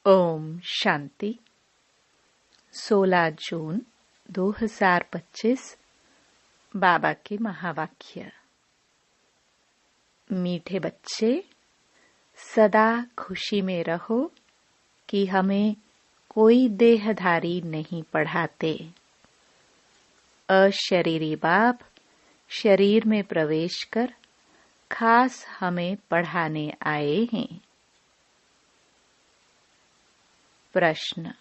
ओम शांति। 16 जून 2025 बाबा के महावाक्य। मीठे बच्चे, सदा खुशी में रहो कि हमें कोई देहधारी नहीं पढ़ाते। अशरीरी बाप शरीर में प्रवेश कर खास हमें पढ़ाने आए हैं। प्रश्न: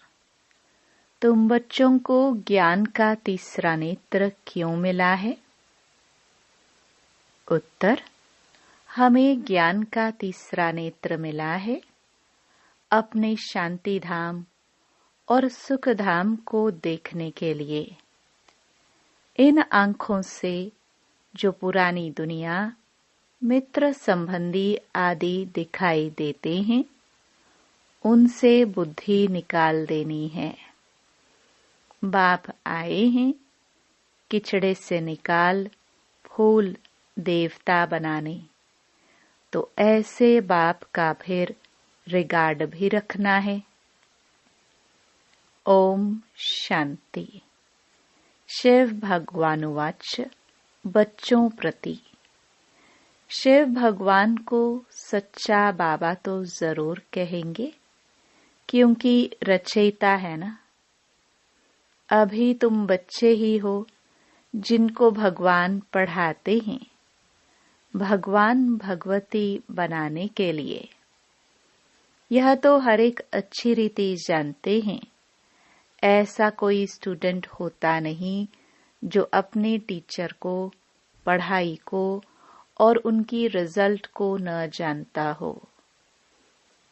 तुम बच्चों को ज्ञान का तीसरा नेत्र क्यों मिला है? उत्तर: हमें ज्ञान का तीसरा नेत्र मिला है अपने शांति धाम और सुख धाम को देखने के लिए। इन आंखों से जो पुरानी दुनिया, मित्र संबंधी आदि दिखाई देते हैं, उनसे बुद्धि निकाल देनी है। बाप आए हैं किचड़े से निकाल फूल देवता बनाने, तो ऐसे बाप का फिर रिगार्ड भी रखना है। ओम शांति। शिव भगवानुवाच बच्चों प्रति। शिव भगवान को सच्चा बाबा तो जरूर कहेंगे, क्योंकि रचयिता है ना। अभी तुम बच्चे ही हो जिनको भगवान पढ़ाते हैं, भगवान भगवती बनाने के लिए। यह तो हर एक अच्छी रीति जानते हैं। ऐसा कोई स्टूडेंट होता नहीं जो अपने टीचर को, पढ़ाई को और उनकी रिजल्ट को न जानता हो।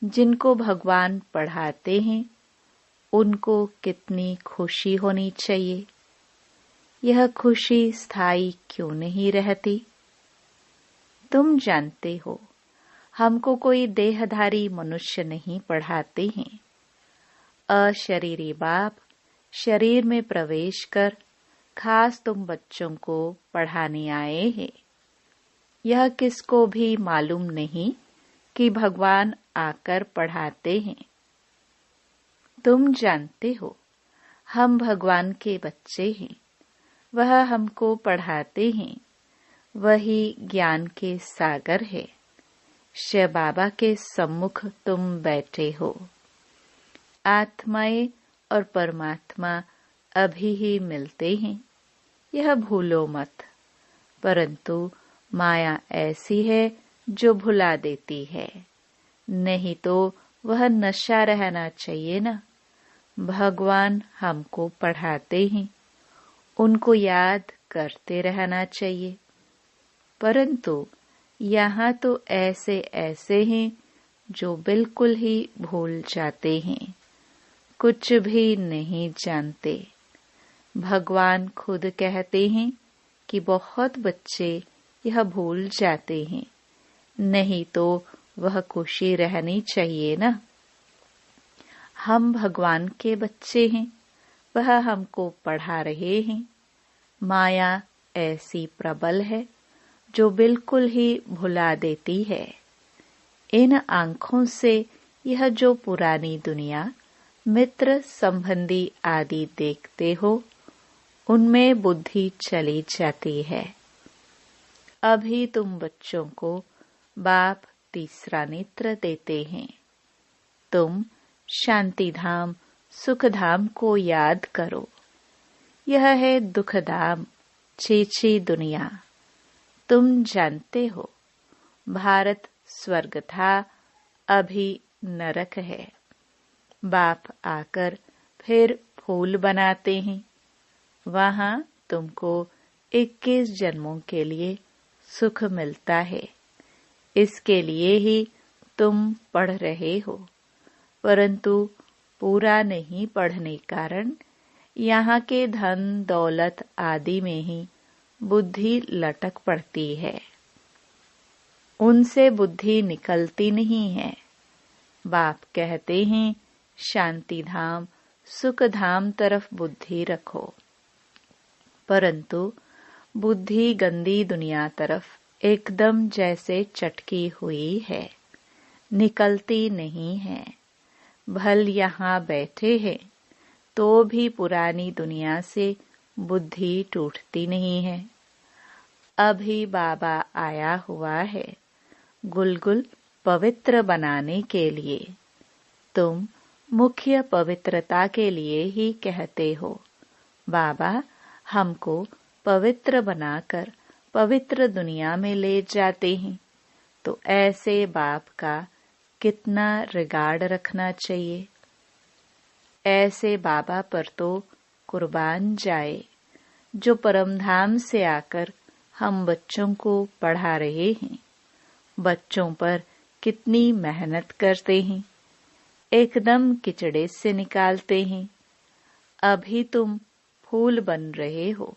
जिनको भगवान पढ़ाते हैं उनको कितनी खुशी होनी चाहिए। यह खुशी स्थायी क्यों नहीं रहती? तुम जानते हो, हमको कोई देहधारी मनुष्य नहीं पढ़ाते हैं। अशरीरी बाप शरीर में प्रवेश कर खास तुम बच्चों को पढ़ाने आए हैं। यह किसको भी मालूम नहीं कि भगवान आकर पढ़ाते हैं। तुम जानते हो, हम भगवान के बच्चे हैं, वह हमको पढ़ाते हैं। वही ज्ञान के सागर है। शिव बाबा के सम्मुख तुम बैठे हो। आत्माएं और परमात्मा अभी ही मिलते हैं, यह भूलो मत। परंतु माया ऐसी है जो भुला देती है। नहीं तो वह नशा रहना चाहिए ना। भगवान हमको पढ़ाते हैं, उनको याद करते रहना चाहिए। परंतु यहाँ तो ऐसे ऐसे हैं जो बिल्कुल ही भूल जाते हैं, कुछ भी नहीं जानते। भगवान खुद कहते हैं कि बहुत बच्चे यह भूल जाते हैं। नहीं तो वह खुशी रहनी चाहिए ना। हम भगवान के बच्चे हैं, वह हमको पढ़ा रहे हैं। माया ऐसी प्रबल है जो बिल्कुल ही भुला देती है। इन आंखों से यह जो पुरानी दुनिया, मित्र संबंधी आदि देखते हो, उनमें बुद्धि चली जाती है। अभी तुम बच्चों को बाप तीसरा नेत्र देते हैं। तुम शांति धाम, सुख धाम को याद करो। यह है दुख धाम, छीछी दुनिया। तुम जानते हो, भारत स्वर्ग था, अभी नरक है। बाप आकर फिर फूल बनाते हैं। वहां तुमको 21 जन्मों के लिए सुख मिलता है। इसके लिए ही तुम पढ़ रहे हो। परंतु पूरा नहीं पढ़ने कारण यहाँ के धन दौलत आदि में ही बुद्धि लटक पड़ती है। उनसे बुद्धि निकलती नहीं है। बाप कहते हैं शांति धाम, सुख धाम तरफ बुद्धि रखो। परंतु बुद्धि गंदी दुनिया तरफ एकदम जैसे चटकी हुई है, निकलती नहीं है। भल यहाँ बैठे हैं तो भी पुरानी दुनिया से बुद्धि टूटती नहीं है। अभी बाबा आया हुआ है गुलगुल पवित्र बनाने के लिए। तुम मुख्य पवित्रता के लिए ही कहते हो, बाबा हमको पवित्र बनाकर पवित्र दुनिया में ले जाते हैं। तो ऐसे बाप का कितना रिगार्ड रखना चाहिए। ऐसे बाबा पर तो कुर्बान जाए जो परमधाम से आकर हम बच्चों को पढ़ा रहे हैं। बच्चों पर कितनी मेहनत करते हैं, एकदम किचड़े से निकालते हैं। अभी तुम फूल बन रहे हो।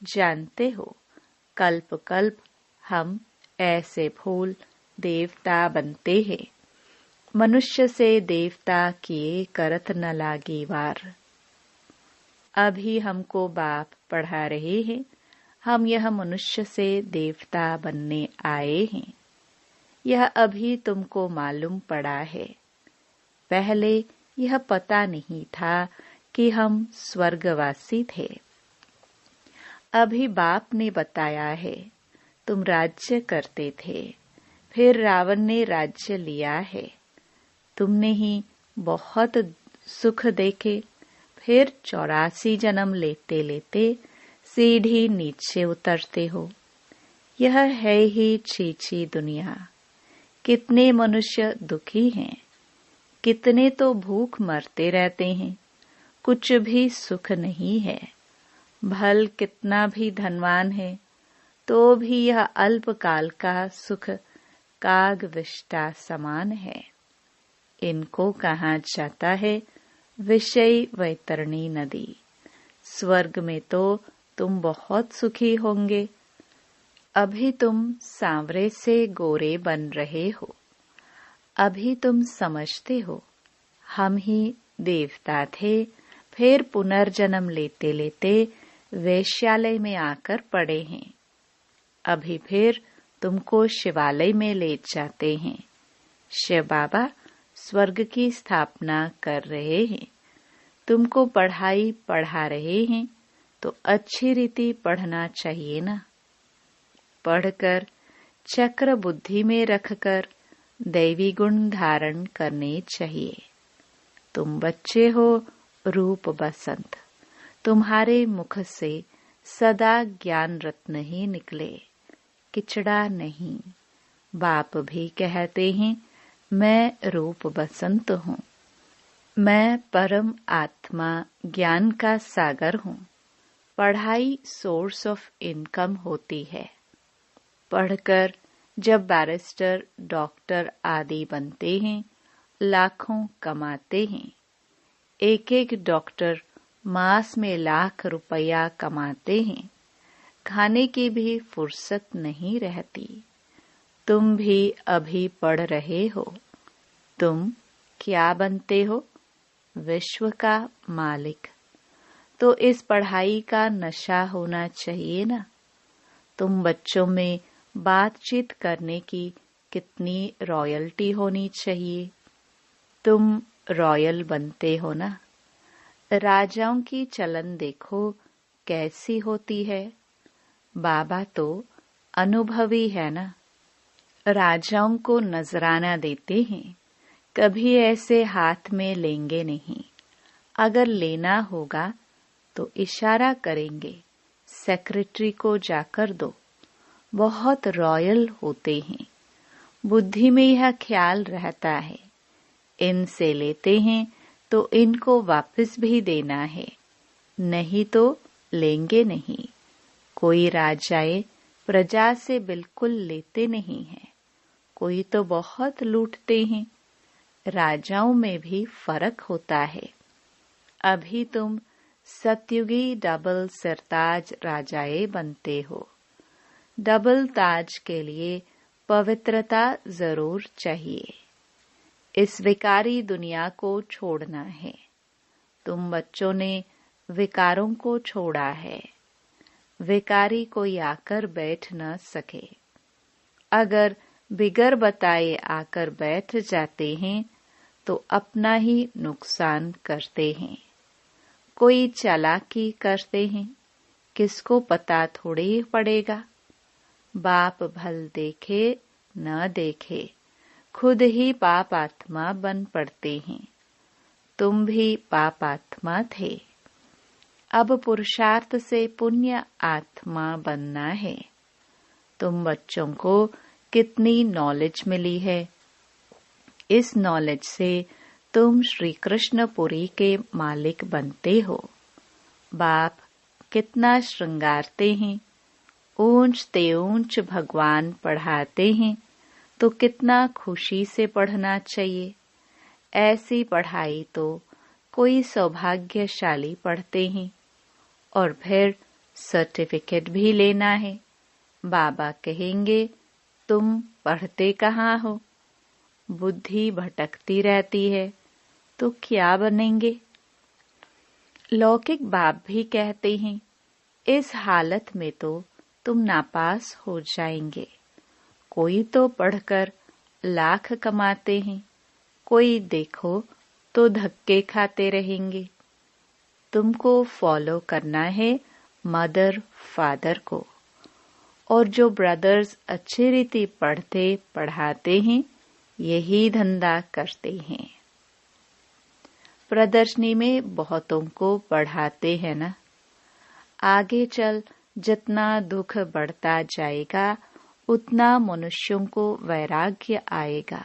जानते हो कल्प कल्प हम ऐसे फूल देवता बनते हैं। मनुष्य से देवता किए करत न लागी वार। अभी हमको बाप पढ़ा रहे हैं, हम यह मनुष्य से देवता बनने आए हैं। यह अभी तुमको मालूम पड़ा है। पहले यह पता नहीं था कि हम स्वर्गवासी थे। अभी बाप ने बताया है तुम राज्य करते थे, फिर रावण ने राज्य लिया है। तुमने ही बहुत सुख देखे, फिर 84 जन्म लेते लेते सीढ़ी नीचे उतरते हो। यह है ही छीछी दुनिया। कितने मनुष्य दुखी हैं, कितने तो भूख मरते रहते हैं, कुछ भी सुख नहीं है। भल कितना भी धनवान है तो भी यह अल्पकाल का सुख काग विष्टा समान है। इनको कहा जाता है विषय वैतरणी नदी। स्वर्ग में तो तुम बहुत सुखी होंगे। अभी तुम सांवरे से गोरे बन रहे हो। अभी तुम समझते हो हम ही देवता थे, फिर पुनर्जन्म लेते लेते वैश्यालय में आकर पड़े हैं। अभी फिर तुमको शिवालय में ले जाते हैं। शिव बाबा स्वर्ग की स्थापना कर रहे हैं। तुमको पढ़ाई पढ़ा रहे हैं तो अच्छी रीति पढ़ना चाहिए ना। पढ़कर चक्र बुद्धि में रखकर दैवी गुण धारण करने चाहिए। तुम बच्चे हो रूप बसंत। तुम्हारे मुख से सदा ज्ञान रत्न ही निकले, किचड़ा नहीं। बाप भी कहते हैं मैं रूप बसंत हूँ। मैं परम आत्मा ज्ञान का सागर हूँ। पढ़ाई सोर्स ऑफ इनकम होती है। पढ़कर जब बैरिस्टर, डॉक्टर आदि बनते हैं, लाखों कमाते हैं। एक एक डॉक्टर मास में लाख रुपया कमाते हैं। खाने की भी फुर्सत नहीं रहती। तुम भी अभी पढ़ रहे हो। तुम क्या बनते हो? विश्व का मालिक। तो इस पढ़ाई का नशा होना चाहिए ना। तुम बच्चों में बातचीत करने की कितनी रॉयल्टी होनी चाहिए। तुम रॉयल बनते हो ना। राजाओं की चलन देखो कैसी होती है। बाबा तो अनुभवी है ना। राजाओं को नजराना देते हैं, कभी ऐसे हाथ में लेंगे नहीं। अगर लेना होगा तो इशारा करेंगे, सेक्रेटरी को जाकर दो। बहुत रॉयल होते हैं। बुद्धि में यह ख्याल रहता है इनसे लेते हैं तो इनको वापस भी देना है, नहीं तो लेंगे नहीं। कोई राजाए प्रजा से बिल्कुल लेते नहीं हैं, कोई तो बहुत लूटते हैं। राजाओं में भी फर्क होता है। अभी तुम सतयुगी डबल सिरताज राजाए बनते हो। डबल ताज के लिए पवित्रता जरूर चाहिए। इस विकारी दुनिया को छोड़ना है। तुम बच्चों ने विकारों को छोड़ा है। विकारी कोई आकर बैठ न सके। अगर बिगर बताए आकर बैठ जाते हैं तो अपना ही नुकसान करते हैं। कोई चालाकी करते हैं, किसको पता थोड़ी पड़ेगा। बाप भल देखे न देखे, खुद ही पाप आत्मा बन पड़ते हैं। तुम भी पाप आत्मा थे, अब पुरुषार्थ से पुण्य आत्मा बनना है। तुम बच्चों को कितनी नॉलेज मिली है। इस नॉलेज से तुम श्री कृष्णपुरी के मालिक बनते हो। बाप कितना श्रृंगारते हैं, ऊंच ते ऊंच भगवान पढ़ाते हैं, तो कितना खुशी से पढ़ना चाहिए। ऐसी पढ़ाई तो कोई सौभाग्यशाली पढ़ते हैं और फिर सर्टिफिकेट भी लेना है। बाबा कहेंगे तुम पढ़ते कहाँ हो, बुद्धि भटकती रहती है, तो क्या बनेंगे। लौकिक बाप भी कहते हैं इस हालत में तो तुम नापास हो जाएंगे। कोई तो पढ़कर लाख कमाते हैं, कोई देखो तो धक्के खाते रहेंगे। तुमको फॉलो करना है मदर फादर को, और जो ब्रदर्स अच्छी रीति पढ़ते पढ़ाते हैं यही धंधा करते हैं। प्रदर्शनी में बहुतों को पढ़ाते हैं ना। आगे चल जितना दुख बढ़ता जाएगा उतना मनुष्यों को वैराग्य आएगा,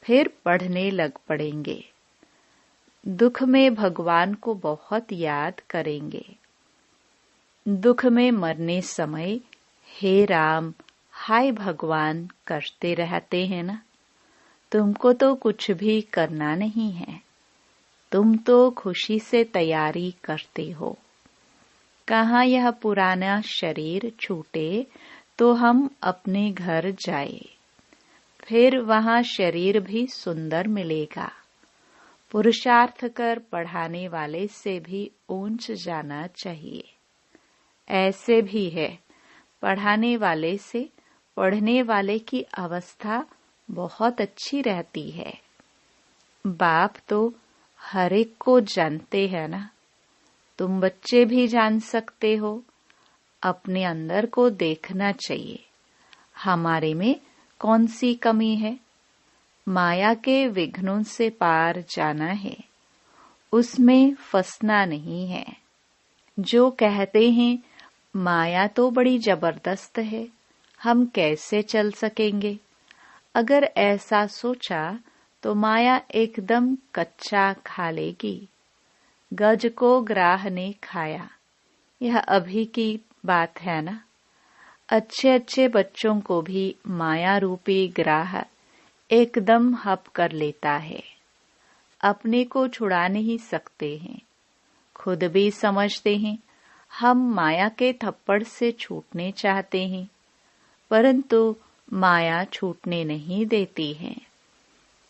फिर पढ़ने लग पड़ेंगे। दुख में भगवान को बहुत याद करेंगे। दुख में मरने समय हे राम हाय भगवान करते रहते हैं ना। तुमको तो कुछ भी करना नहीं है, तुम तो खुशी से तैयारी करते हो। कहाँ यह पुराना शरीर छूटे तो हम अपने घर जाए, फिर वहाँ शरीर भी सुंदर मिलेगा। पुरुषार्थ कर पढ़ाने वाले से भी ऊंच जाना चाहिए। ऐसे भी है, पढ़ाने वाले से पढ़ने वाले की अवस्था बहुत अच्छी रहती है। बाप तो हर एक को जानते हैं ना। तुम बच्चे भी जान सकते हो। अपने अंदर को देखना चाहिए, हमारे में कौन सी कमी है। माया के विघ्नों से पार जाना है, उसमें फंसना नहीं है। जो कहते हैं माया तो बड़ी जबरदस्त है, हम कैसे चल सकेंगे। अगर ऐसा सोचा तो माया एकदम कच्चा खा लेगी। गज को ग्राह ने खाया, यह अभी की बात है ना। अच्छे अच्छे बच्चों को भी माया रूपी ग्राह एकदम हप कर लेता है। अपने को छुड़ा नहीं सकते हैं। खुद भी समझते हैं हम माया के थप्पड़ से छूटने चाहते हैं, परंतु माया छूटने नहीं देती है।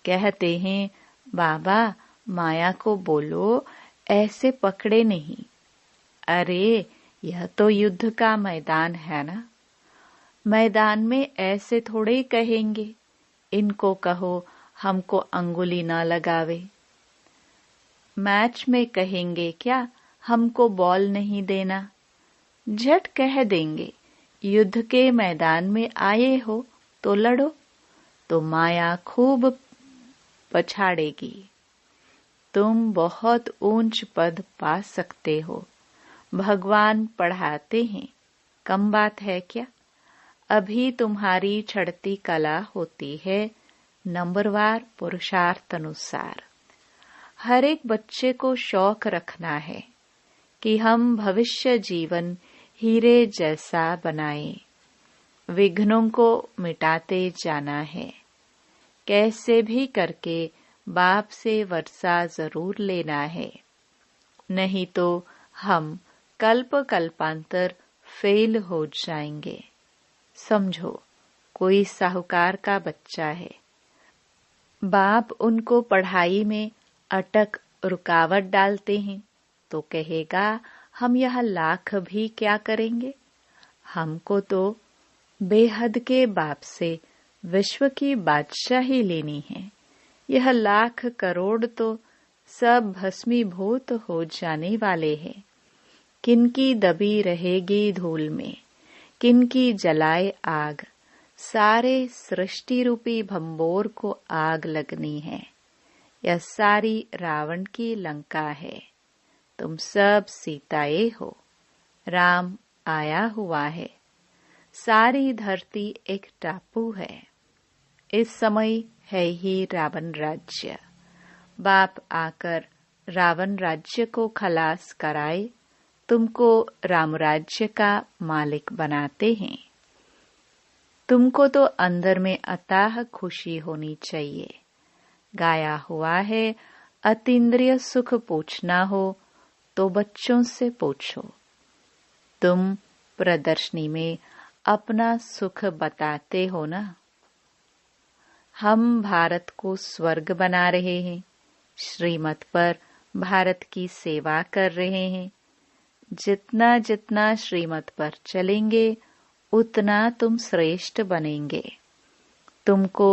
कहते हैं बाबा माया को बोलो ऐसे पकड़े नहीं। अरे यह तो युद्ध का मैदान है ना। मैदान में ऐसे थोड़े कहेंगे इनको कहो हमको अंगुली ना लगावे। मैच में कहेंगे क्या हमको बॉल नहीं देना। झट कह देंगे युद्ध के मैदान में आए हो तो लड़ो, तो माया खूब पछाड़ेगी। तुम बहुत ऊंच पद पा सकते हो। भगवान पढ़ाते हैं, कम बात है क्या। अभी तुम्हारी चढ़ती कला होती है नंबरवार पुरुषार्थ अनुसार। हर एक बच्चे को शौक रखना है कि हम भविष्य जीवन हीरे जैसा बनाएं। विघ्नों को मिटाते जाना है। कैसे भी करके बाप से वर्षा जरूर लेना है, नहीं तो हम कल्प कल्पांतर फेल हो जाएंगे। समझो कोई साहूकार का बच्चा है, बाप उनको पढ़ाई में अटक रुकावट डालते हैं तो कहेगा हम यह लाख भी क्या करेंगे। हमको तो बेहद के बाप से विश्व की बादशाही लेनी है, यह लाख करोड़ तो सब भस्मीभूत हो जाने वाले हैं। किनकी दबी रहेगी धूल में, किनकी जलाए आग। सारे सृष्टि रूपी भंबोर को आग लगनी है। यह सारी रावण की लंका है। तुम सब सीताए हो। राम आया हुआ है। सारी धरती एक टापू है। इस समय है ही रावण राज्य। बाप आकर रावण राज्य को खलास कराए तुमको राम राज्य का मालिक बनाते हैं। तुमको तो अंदर में अथाह खुशी होनी चाहिए। गाया हुआ है, अतीन्द्रिय सुख पूछना हो तो बच्चों से पूछो। तुम प्रदर्शनी में अपना सुख बताते हो ना। हम भारत को स्वर्ग बना रहे हैं। श्रीमत पर भारत की सेवा कर रहे हैं। जितना जितना श्रीमत पर चलेंगे उतना तुम श्रेष्ठ बनेंगे। तुमको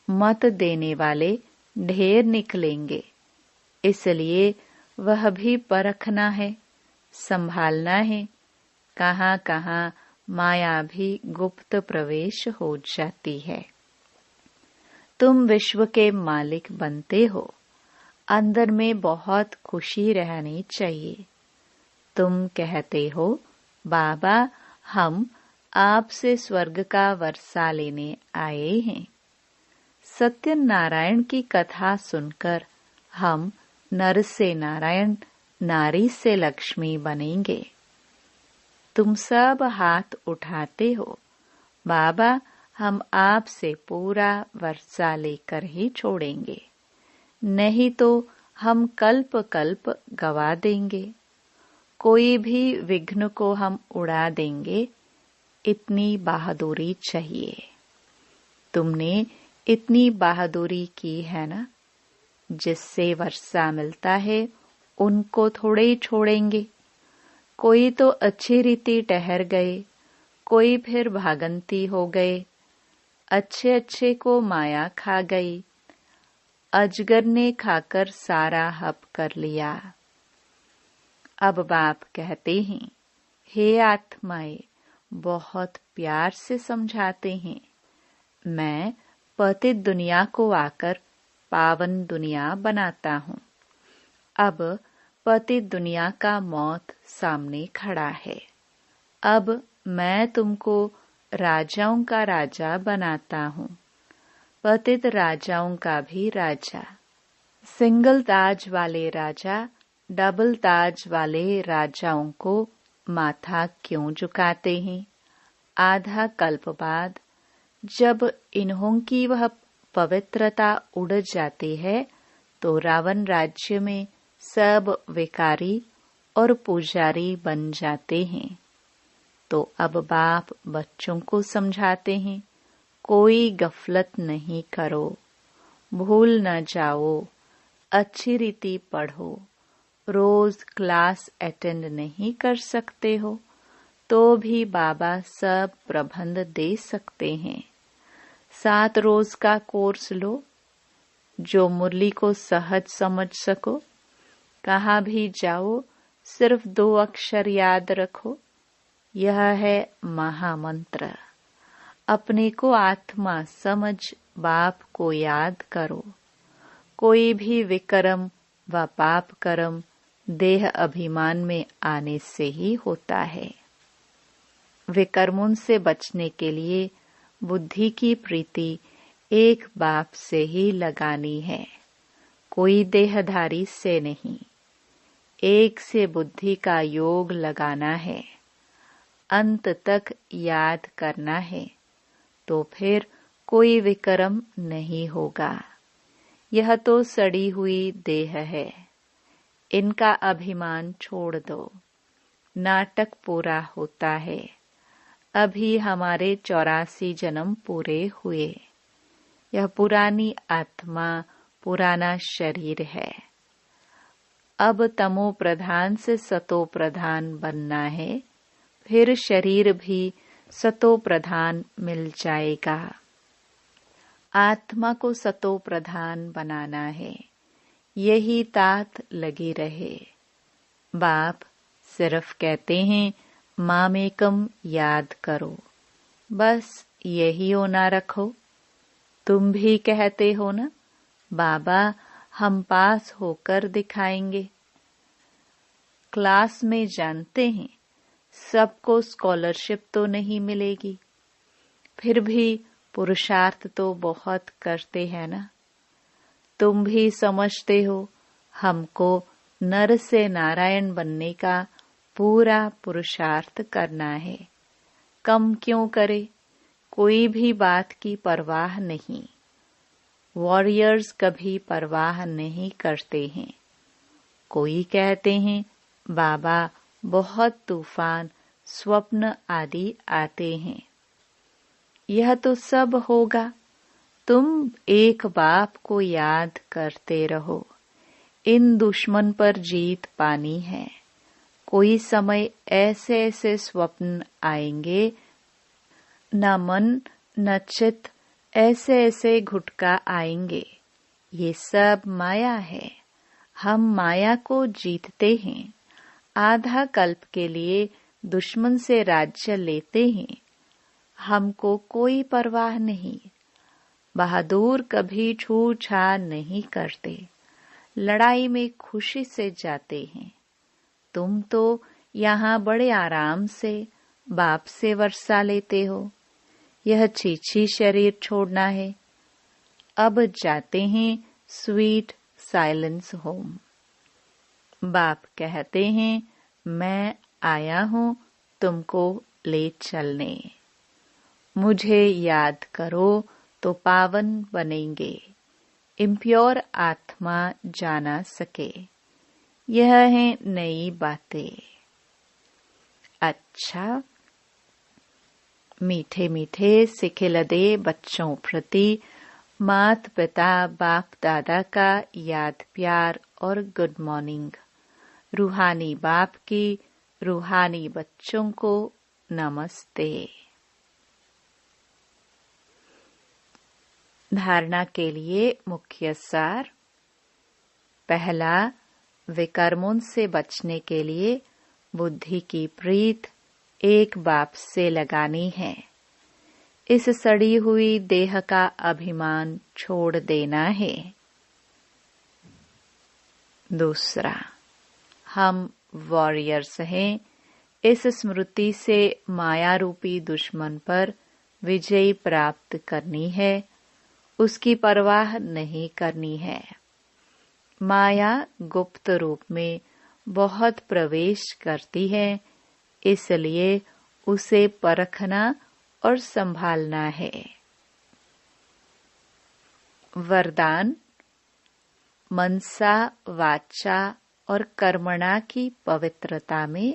मत देने वाले ढेर निकलेंगे। इसलिए वह भी परखना है, संभालना है। कहाँ कहाँ माया भी गुप्त प्रवेश हो जाती है। तुम विश्व के मालिक बनते हो। अंदर में बहुत खुशी रहनी चाहिए। तुम कहते हो, बाबा हम आपसे स्वर्ग का वर्षा लेने आए हैं। सत्यनारायण की कथा सुनकर हम नर से नारायण, नारी से लक्ष्मी बनेंगे। तुम सब हाथ उठाते हो, बाबा हम आपसे पूरा वर्षा लेकर ही छोड़ेंगे, नहीं तो हम कल्प कल्प गवा देंगे। कोई भी विघ्न को हम उड़ा देंगे। इतनी बहादुरी चाहिए। तुमने इतनी बहादुरी की है ना। जिससे वर्षा मिलता है उनको थोड़े ही छोड़ेंगे। कोई तो अच्छी रीति ठहर गए, कोई फिर भागंती हो गए। अच्छे अच्छे को माया खा गई। अजगर ने खाकर सारा हप कर लिया। अब बाप कहते हैं, हे आत्माएं, बहुत प्यार से समझाते हैं। मैं पतित दुनिया को आकर पावन दुनिया बनाता हूँ। अब पतित दुनिया का मौत सामने खड़ा है। अब मैं तुमको राजाओं का राजा बनाता हूँ। पतित राजाओं का भी राजा। सिंगल ताज वाले राजा डबल ताज वाले राजाओं को माथा क्यों झुकाते हैं? आधा कल्प बाद जब इन्हों की वह पवित्रता उड़ जाती है तो रावण राज्य में सब विकारी और पुजारी बन जाते हैं। तो अब बाप बच्चों को समझाते हैं, कोई गफलत नहीं करो, भूल न जाओ, अच्छी रीति पढ़ो। रोज क्लास अटेंड नहीं कर सकते हो तो भी बाबा सब प्रबंध दे सकते हैं। 7 रोज का कोर्स लो, जो मुरली को सहज समझ सको। कहाँ भी जाओ सिर्फ 2 अक्षर याद रखो, यह है महामंत्र। अपने को आत्मा समझ बाप को याद करो। कोई भी विकर्म व पाप कर्म देह अभिमान में आने से ही होता है। विकर्मों से बचने के लिए बुद्धि की प्रीति एक बाप से ही लगानी है, कोई देहधारी से नहीं। एक से बुद्धि का योग लगाना है, अंत तक याद करना है, तो फिर कोई विकर्म नहीं होगा। यह तो सड़ी हुई देह है, इनका अभिमान छोड़ दो। नाटक पूरा होता है। अभी हमारे 84 जन्म पूरे हुए। यह पुरानी आत्मा, पुराना शरीर है। अब तमो प्रधान से सतो प्रधान बनना है, फिर शरीर भी सतो प्रधान मिल जाएगा। आत्मा को सतो प्रधान बनाना है, यही तात लगी रहे। बाप सिर्फ कहते हैं मामेकम याद करो, बस यही होना रखो। तुम भी कहते हो ना, बाबा हम पास होकर दिखाएंगे। क्लास में जानते हैं सबको स्कॉलरशिप तो नहीं मिलेगी, फिर भी पुरुषार्थ तो बहुत करते हैं ना। तुम भी समझते हो हमको नर से नारायण बनने का पूरा पुरुषार्थ करना है। कम क्यों करे, कोई भी बात की परवाह नहीं। वॉरियर्स कभी परवाह नहीं करते हैं। कोई कहते हैं बाबा बहुत तूफान स्वप्न आदि आते हैं। यह तो सब होगा, तुम एक बाप को याद करते रहो। इन दुश्मन पर जीत पानी है। कोई समय ऐसे ऐसे स्वप्न आएंगे, न मन न चित्त, ऐसे ऐसे घुटका आएंगे। ये सब माया है, हम माया को जीतते हैं। आधा कल्प के लिए दुश्मन से राज्य लेते हैं, हमको कोई परवाह नहीं। बहादुर कभी छूछाड़ नहीं करते, लड़ाई में खुशी से जाते हैं। तुम तो यहाँ बड़े आराम से बाप से वर्षा लेते हो। यह छीछी शरीर छोड़ना है। अब जाते हैं स्वीट साइलेंस होम। बाप कहते हैं मैं आया हूँ तुमको ले चलने। मुझे याद करो तो पावन बनेंगे, इम्प्योर आत्मा जाना सके। यह है नई बातें। अच्छा, मीठे मीठे सिखिलदे बच्चों प्रति मात पिता बाप दादा का याद प्यार और गुड मॉर्निंग। रूहानी बाप की रूहानी बच्चों को नमस्ते। धारणा के लिए मुख्य सार। पहला, विकर्मों से बचने के लिए बुद्धि की प्रीत एक बाप से लगानी है। इस सड़ी हुई देह का अभिमान छोड़ देना है। दूसरा, हम वॉरियर्स हैं। इस स्मृति से माया रूपी दुश्मन पर विजय प्राप्त करनी है, उसकी परवाह नहीं करनी है। माया गुप्त रूप में बहुत प्रवेश करती है, इसलिए उसे परखना और संभालना है। वरदान, मनसा वाचा और कर्मणा की पवित्रता में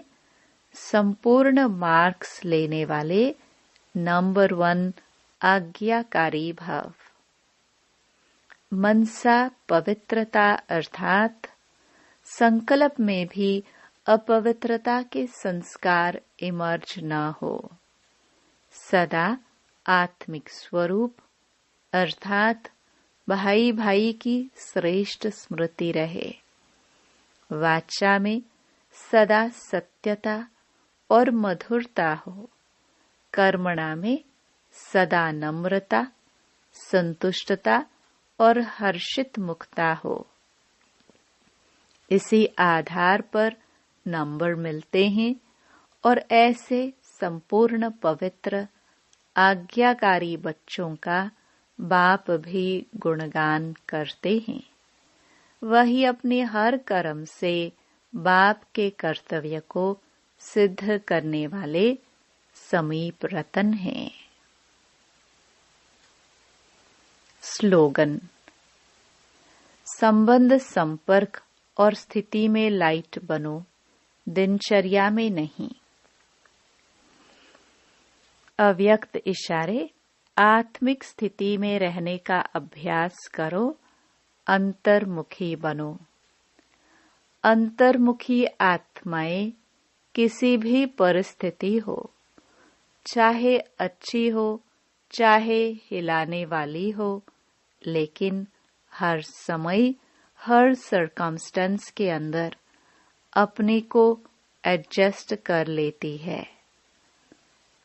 संपूर्ण मार्क्स लेने वाले नंबर 1 आज्ञाकारी भाव। मनसा पवित्रता अर्थात संकल्प में भी अपवित्रता के संस्कार इमर्ज न हो। सदा आत्मिक स्वरूप अर्थात भाई भाई की श्रेष्ठ स्मृति रहे। वाचा में सदा सत्यता और मधुरता हो। कर्मणा में सदा नम्रता, संतुष्टता और हर्षित मुक्ता हो। इसी आधार पर नंबर मिलते हैं और ऐसे संपूर्ण पवित्र आज्ञाकारी बच्चों का बाप भी गुणगान करते हैं। वही अपने हर कर्म से बाप के कर्तव्य को सिद्ध करने वाले समीप रतन हैं। स्लोगन, संबंध संपर्क और स्थिति में लाइट बनो, दिनचर्या में नहीं। अव्यक्त इशारे, आत्मिक स्थिति में रहने का अभ्यास करो, अंतर्मुखी बनो। अंतर्मुखी आत्माएं किसी भी परिस्थिति हो, चाहे अच्छी हो चाहे हिलाने वाली हो, लेकिन हर समय हर सर्कमस्टेंस के अंदर अपने को एडजस्ट कर लेती है।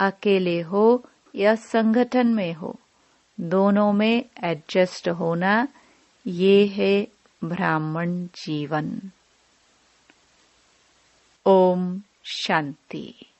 अकेले हो या संगठन में हो, दोनों में एडजस्ट होना, ये है ब्राह्मण जीवन। ओम शांति।